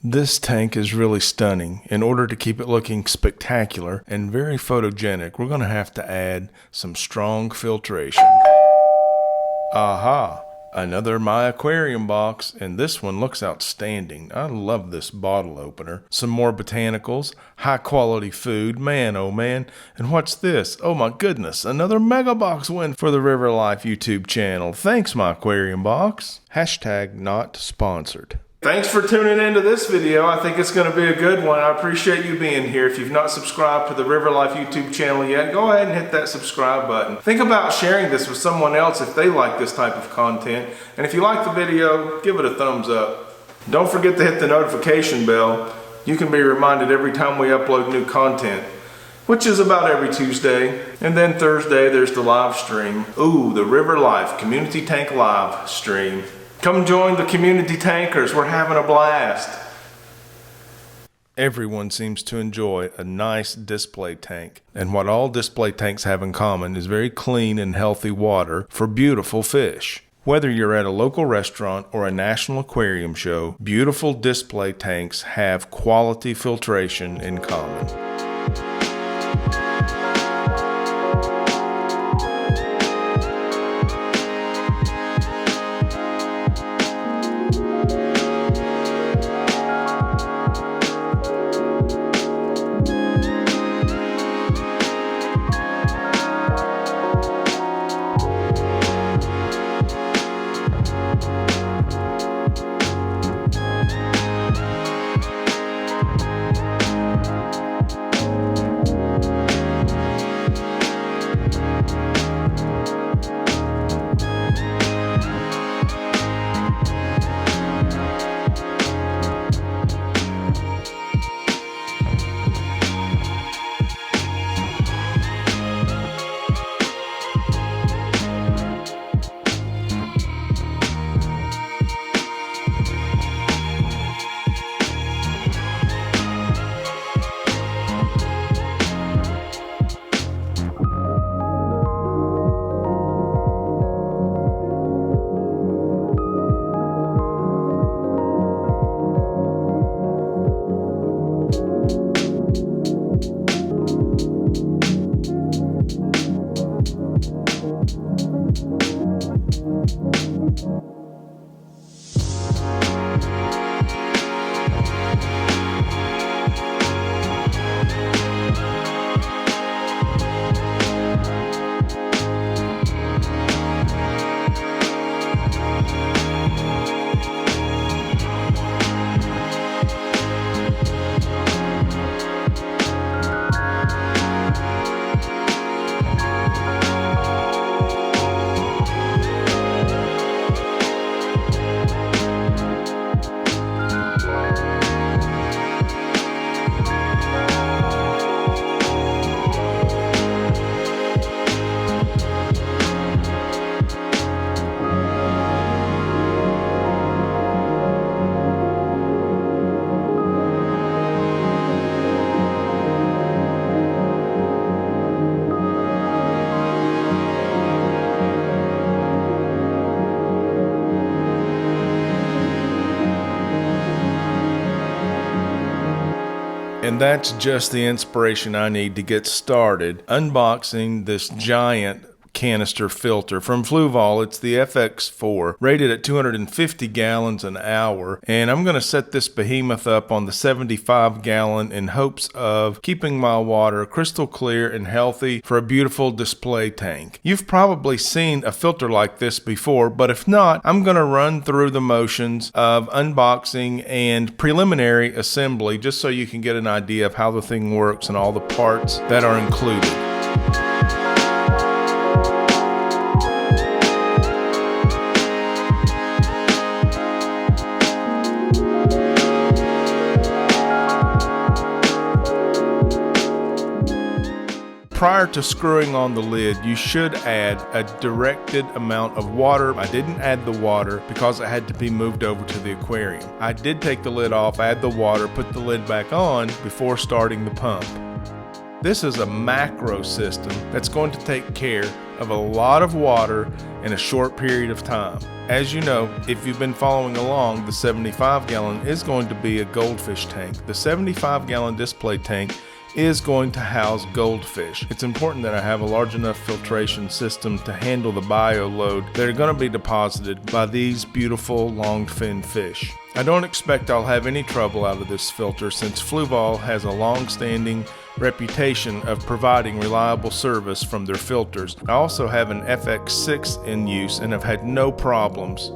This tank is really stunning. In order to keep it looking spectacular and very photogenic, we're going to have to add some strong filtration. Aha! Another My Aquarium box, and this one looks outstanding. I love this bottle opener. Some more botanicals, high quality food, man oh man. And what's this? Oh my goodness, another mega box win for the River Life YouTube channel. Thanks, My Aquarium box. Hashtag not sponsored. Thanks for tuning into this video. I think it's going to be a good one. I appreciate you being here. If you've not subscribed to the River Life YouTube channel yet, go ahead and hit that subscribe button. Think about sharing this with someone else if they like this type of content. And if you like the video, give it a thumbs up. Don't forget to hit the notification bell. You can be reminded every time we upload new content, which is about every Tuesday. And then Thursday, there's the live stream. Ooh, the River Life Community Tank live stream. Come join the community tankers. We're having a blast. Everyone seems to enjoy a nice display tank. And what all display tanks have in common is very clean and healthy water for beautiful fish. Whether you're at a local restaurant or a national aquarium show, beautiful display tanks have quality filtration in common. And that's just the inspiration I need to get started unboxing this giant canister filter from Fluval. It's the FX4, rated at 250 gallons an hour, and I'm going to set this behemoth up on the 75 gallon in hopes of keeping my water crystal clear and healthy for a beautiful display tank. You've probably seen a filter like this before, but if not, I'm going to run through the motions of unboxing and preliminary assembly just so you can get an idea of how the thing works and all the parts that are included. Prior to screwing on the lid, you should add a directed amount of water. I didn't add the water because it had to be moved over to the aquarium. I did take the lid off, add the water, put the lid back on before starting the pump. This is a macro system that's going to take care of a lot of water in a short period of time. As you know, if you've been following along, the 75-gallon is going to be a goldfish tank. The 75-gallon display tank is going to house goldfish. It's important that I have a large enough filtration system to handle the bio load that are going to be deposited by these beautiful long-fin fish. I don't expect I'll have any trouble out of this filter since Fluval has a long-standing reputation of providing reliable service from their filters. I also have an FX6 in use and have had no problems.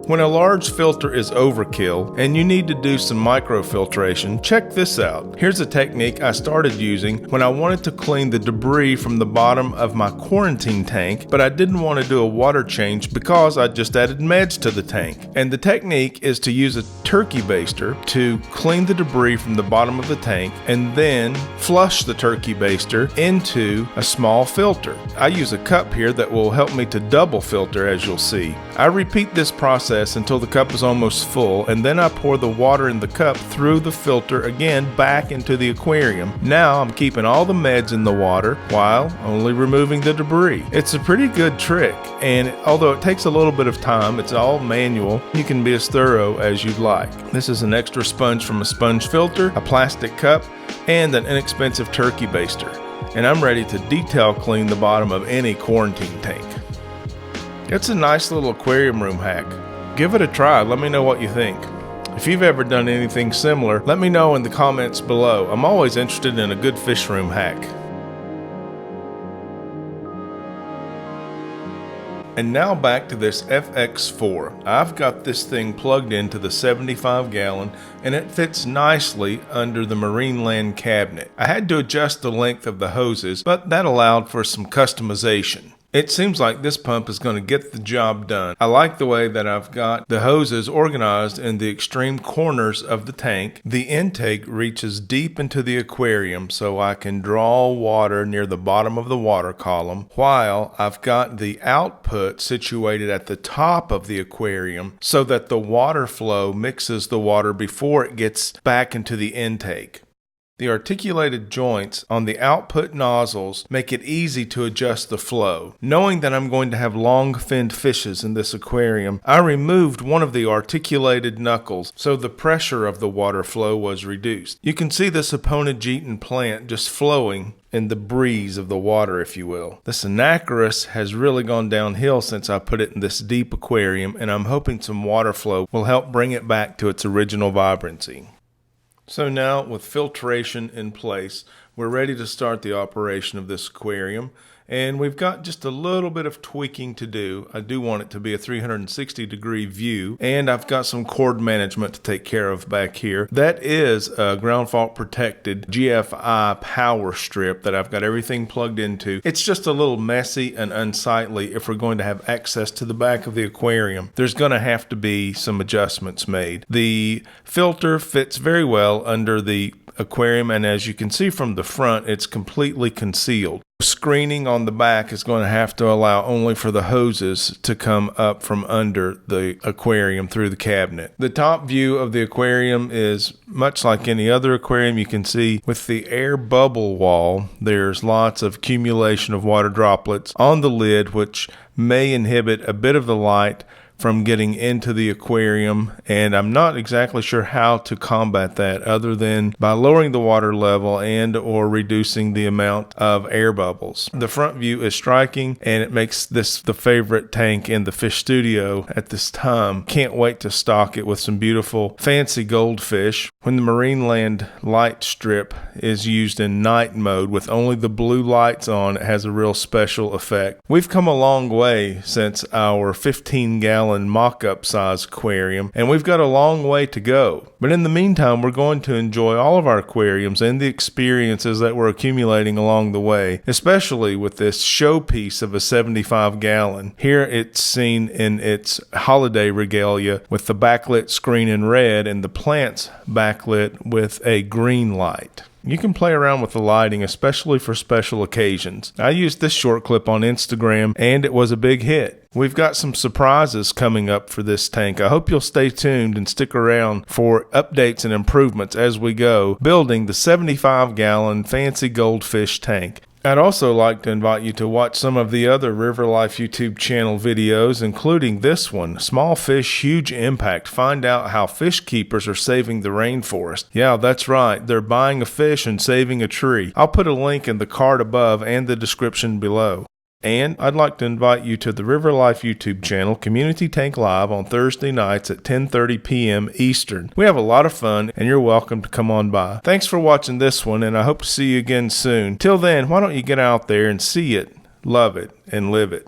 When a large filter is overkill and you need to do some microfiltration, check this out. Here's a technique I started using when I wanted to clean the debris from the bottom of my quarantine tank, but I didn't want to do a water change because I just added meds to the tank. And the technique is to use a turkey baster to clean the debris from the bottom of the tank and then flush the turkey baster into a small filter. I use a cup here that will help me to double filter, as you'll see. I repeat this process until the cup is almost full, and then I pour the water in the cup through the filter again back into the aquarium. Now I'm keeping all the meds in the water while only removing the debris. It's a pretty good trick, and although it takes a little bit of time, it's all manual. You can be as thorough as you'd like. This is an extra sponge from a sponge filter, a plastic cup, and an inexpensive turkey baster. And I'm ready to detail clean the bottom of any quarantine tank. It's a nice little aquarium room hack. Give it a try. Let me know what you think. If you've ever done anything similar, let me know in the comments below. I'm always interested in a good fish room hack. And now back to this FX4. I've got this thing plugged into the 75-gallon and it fits nicely under the Marineland cabinet. I had to adjust the length of the hoses, but that allowed for some customization. It seems like this pump is going to get the job done. I like the way that I've got the hoses organized in the extreme corners of the tank. The intake reaches deep into the aquarium so I can draw water near the bottom of the water column, while I've got the output situated at the top of the aquarium so that the water flow mixes the water before it gets back into the intake. The articulated joints on the output nozzles make it easy to adjust the flow. Knowing that I'm going to have long-finned fishes in this aquarium, I removed one of the articulated knuckles so the pressure of the water flow was reduced. You can see this Aponogeton plant just flowing in the breeze of the water, if you will. This Anacharis has really gone downhill since I put it in this deep aquarium, and I'm hoping some water flow will help bring it back to its original vibrancy. So now, with filtration in place, we're ready to start the operation of this aquarium, and we've got just a little bit of tweaking to do. I do want it to be a 360-degree view, and I've got some cord management to take care of back here. That is a ground fault protected GFI power strip that I've got everything plugged into. It's just a little messy and unsightly if we're going to have access to the back of the aquarium. There's going to have to be some adjustments made. The filter fits very well under the aquarium, and as you can see from the front, it's completely concealed. Screening on the back is going to have to allow only for the hoses to come up from under the aquarium through the cabinet. The top view of the aquarium is much like any other aquarium. You can see with the air bubble wall, there's lots of accumulation of water droplets on the lid, which may inhibit a bit of the light from getting into the aquarium, and I'm not exactly sure how to combat that other than by lowering the water level and or reducing the amount of air bubbles. The front view is striking, and it makes this the favorite tank in the fish studio at this time. Can't wait to stock it with some beautiful fancy goldfish. When the Marineland light strip is used in night mode with only the blue lights on, it has a real special effect. We've come a long way since our 15-gallon mock-up size aquarium, and we've got a long way to go. But in the meantime, we're going to enjoy all of our aquariums and the experiences that we're accumulating along the way, especially with this showpiece of a 75-gallon. Here it's seen in its holiday regalia with the backlit screen in red and the plants backlit with a green light. You can play around with the lighting, especially for special occasions. I used this short clip on Instagram and it was a big hit. We've got some surprises coming up for this tank. I hope you'll stay tuned and stick around for updates and improvements as we go building the 75-gallon fancy goldfish tank. I'd also like to invite you to watch some of the other River Life YouTube channel videos, including this one, Small Fish, Huge Impact. Find out how fish keepers are saving the rainforest. Yeah, that's right. They're buying a fish and saving a tree. I'll put a link in the card above and the description below. And I'd like to invite you to the River Life YouTube channel, Community Tank Live, on Thursday nights at 10:30 p.m. Eastern. We have a lot of fun, and you're welcome to come on by. Thanks for watching this one, and I hope to see you again soon. Till then, why don't you get out there and see it, love it, and live it.